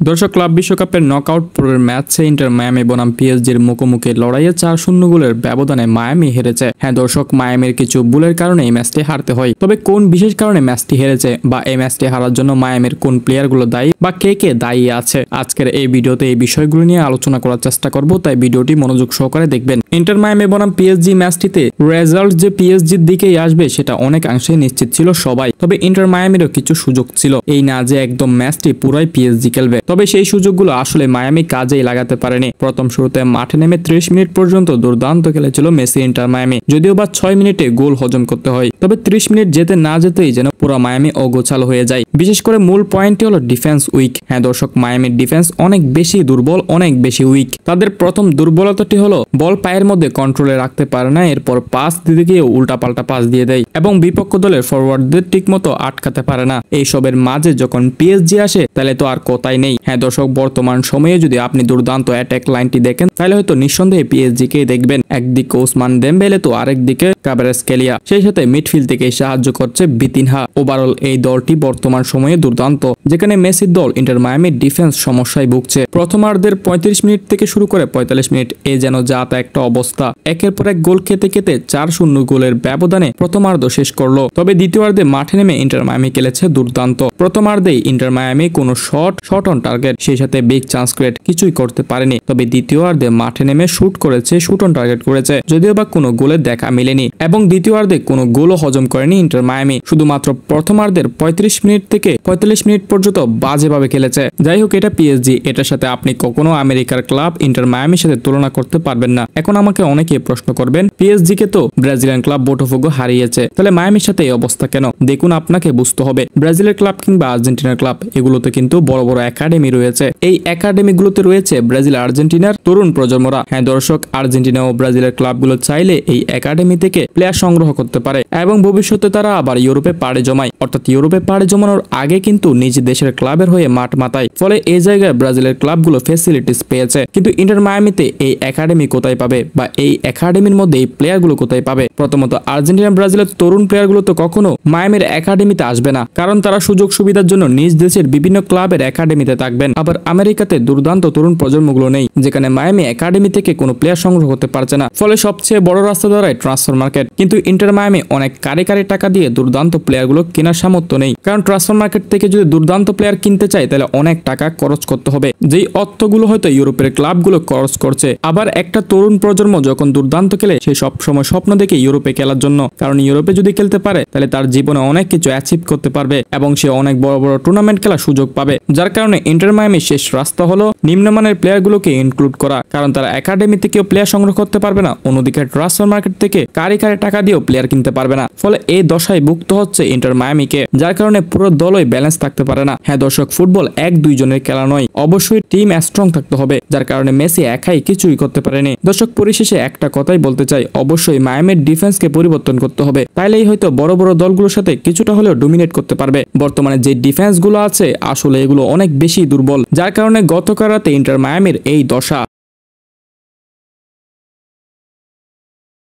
দর্শক, ক্লাব বিশ্বকাপের নকআউট পর্বের ম্যাচে ইন্টার মায়ামি বনাম পিএসজির মুখোমুখি লড়াইয়ে 4-0 গোলের ব্যবধানে মায়ামি হেরেছে। হ্যাঁ দর্শক, মায়ামির কিছু ভুলের কারণে এই ম্যাচটি হারতে হয়। তবে কোন বিশেষ কারণে ম্যাচটি হেরেছে বা এই ম্যাচটি হারার জন্য মায়ামির কোন প্লেয়ারগুলো দায়ী বা কে কে দায়ী আছে, আজকের এই ভিডিওতে এই বিষয়গুলো নিয়ে আলোচনা করার চেষ্টা করব, তাই ভিডিওটি মনোযোগ সহকারে দেখবেন। ইন্টার মায়ামি বনাম পিএসজি ম্যাচটিতে রেজাল্ট যে পিএসজির দিকেই আসবে সেটা অনেকাংশে নিশ্চিত ছিল সবাই। তবে ইন্টার মায়ামিরও কিছু সুযোগ ছিল, এই না যে একদম ম্যাচটি পুরাই পিএসজি খেলবে। তবে সেই সুযোগগুলো আসলে মায়ামি কাজেই লাগাতে পারেনি। প্রথম শুরুতে মাঠে নেমে 30 মিনিট পর্যন্ত দুর্দান্ত খেলেছিল মেসি ইন্টার মায়ামি, যদিও বা 6 মিনিটে গোল হজম করতে হয়। তবে 30 মিনিট যেতে না যেতেই যেন পুরো মায়ামি অগোছালো হয়ে যায়। বিশেষ করে মূল পয়েন্টটি হলো ডিফেন্স উইক। হ্যাঁ দর্শক, মায়ামির ডিফেন্স অনেক বেশি দুর্বল, অনেক বেশি উইক। তাদের প্রথম দুর্বলতাটি হলো বল পায়ের মধ্যে কন্ট্রোলে রাখতে পারে না, এরপর পাস দিতে গিয়ে উল্টাপাল্টা পাস দিয়ে দেয় এবং বিপক্ষ দলের ফরওয়ার্ডদের ঠিকমতো আটকাতে পারে না। এইসবের মাঝে যখন পিএসজি আসে তাহলে তো আর কথাই নেই। হ্যাঁ দর্শক, বর্তমান সময়ে যদি আপনি দুর্দান্ত অ্যাটাক লাইনটি দেখেন তাহলে হয়তো নিঃসন্দেহে পিএসজি কেই দেখবেন। একদিকে ওসমান দেমবেলে তো আরেকদিকে কাভারেজকেলিয়া, সেই সাথে মিডফিল্ড থেকে সাহায্য করছে বিতিনহা। ওভারঅল এই দলটি বর্তমান সময়ে দুর্দান্ত, যেখানে মেসির দল ইন্টার মায়ামির ডিফেন্স সমস্যায় ভুগছে। প্রথমার্ধের 35 মিনিট থেকে শুরু করে 45 মিনিট এ যেন যা তা একটা অবস্থা। একের পর এক গোল খেতে খেতে 4-0 গোলের ব্যবধানে প্রথমার্ধ শেষ করলো। তবে দ্বিতীয়ার্ধে মাঠে নেমে ইন্টার মায়ামি খেলেছে দুর্দান্ত। প্রথমার্ধেই ইন্টার মায়ামি কোনো শট অন টার্গেট, সেই সাথে বিগ চান্স ক্রিয়েট কিছুই করতে পারেনি। তবে দ্বিতীয়ার্ধে মাঠে নেমে শুট করেছে, শুট অন টার্গেট করেছে, যদিও বা কোনো গোলের দেখা মেলেনি এবং দ্বিতীয়ার্ধে কোনো গোলও হজম করেনি ইন্টার মায়ামি। শুধুমাত্র প্রথমার্ধের 35 মিনিট থেকে 45 মিনিট পর্যন্ত বাজেভাবে খেলেছে। যাই হোক, এটা পিএসজি, এটার সাথে আপনি কখনো আমেরিকার ক্লাব ইন্টার মায়ামির সাথে তুলনা করতে পারবেন না। এখন আমাকে অনেকে প্রশ্ন করবেন, পিএসজি কে তো ব্রাজিলিয়ান ক্লাব বোটাফোগো হারিয়েছে, তাহলে মায়ামির সাথে এই অবস্থা কেন? দেখুন, আপনাকে বুঝতে হবে, ব্রাজিলের ক্লাব কিংবা আর্জেন্টিনার ক্লাব এগুলোতে কিন্তু বড় বড় একাডেমি রয়েছে। এই একাডেমিগুলোতে রয়েছে ব্রাজিল আর্জেন্টিনার তরুণ প্রজন্মরা। হ্যাঁ দর্শক, আর্জেন্টিনা ও ব্রাজিলের ক্লাবগুলো চাইলে এই একাডেমি থেকে প্লেয়ার সংগ্রহ করতে পারে এবং ভবিষ্যতে তারা আবার ইউরোপে পাড়ি জমায়। অর্থাৎ ইউরোপে পাড়ি জমানোর আগে কিন্তু নিজ দেশের ক্লাবের হয়ে মাঠ মাতায়। ফলে এই জায়গায় ব্রাজিলের ক্লাবগুলো ফ্যাসিলিটিস পেয়েছে। কিন্তু ইন্টার মায়ামিতে এই একাডেমি কোথায় পাবে বা এই একাডেমির মধ্যে এই প্লেয়ারগুলো কোথায় পাবে? প্রথমত, আর্জেন্টিনা ব্রাজিলের তরুণ প্লেয়ারগুলো তো কখনো মায়ামির একাডেমিতে আসবে না, কারণ তারা সুযোগ সুবিধার জন্য নিজ দেশের বিভিন্ন ক্লাবের একাডেমিতে থাকবেন। আবার আমেরিকাতে দুর্দান্ত তরুণ প্রজন্মগুলো নেই, যেখানে মায়ামি একাডেমি থেকে কোনো প্লেয়ার সংগ্রহ করতে পারছে না। ফলে সবচেয়ে বড় রাস্তা দাঁড়ায় ট্রান্সফার মার্কেট। কিন্তু ইন্টার মায়ামি অনেক কারি টাকা দিয়ে দুর্দান্ত প্লেয়ারগুলো কেনার সামর্থ্য নেই, কারণ ট্রান্সফার মার্কেট থেকে যদি দুর্দান্ত প্লেয়ার কিনতে চায় তাহলে অনেক টাকা খরচ করতে হবে, যেই অর্থগুলো হয়তো ইউরোপের ক্লাবগুলো খরচ করছে। আবার একটা তরুণ প্রজন্ম যখন দুর্দান্ত খেলে সে সব সময় স্বপ্ন দেখে ইউরোপে খেলার জন্য, কারণ ইউরোপে যদি খেলতে পারে তাহলে তার জীবনে অনেক কিছু অ্যাচিভ করতে পারবে এবং সে অনেক বড় বড় টুর্নামেন্ট খেলার সুযোগ পাবে। যার কারণে ইন্টার মায়ামির শেষ রাস্তা হলো নিম্নমানের প্লেয়ারগুলোকে ইনক্লুড করা, কারণ তারা একাডেমি থেকেও প্লেয়ার সংগ্রহ করতে পারবে না, অন্যদিকে ট্রান্সফার মার্কেট থেকে কারি টাকা দিয়েও প্লেয়ার কিনতে পারবে না। ফলে এই দশায় ভুক্ত হচ্ছে ইন্টার মায়ামিকে, যার কারণে পুরো দলই ব্যালেন্স থাকতে পারে না। হ্যাঁ দর্শক, ফুটবল 1-2 জনের খেলা নয়, অবশ্যই টিম স্ট্রং থাকতে হবে, যার কারণে মেসি একাই কিছুই করতে পারেনি। দর্শক, পরিশেষে একটা কথাই বলতে চাই, অবশ্যই মায়ামির ডিফেন্সকে পরিবর্তন করতে হবে, তাইলেই হয়তো বড় বড় দলগুলোর সাথে কিছুটা হলেও ডমিনেট করতে পারবে। বর্তমানে যে ডিফেন্স গুলো আছে আসলে এগুলো অনেক বেশি দুর্বল, যার কারণে গতকাল রাতে ইন্টার মায়ামির এই দশা।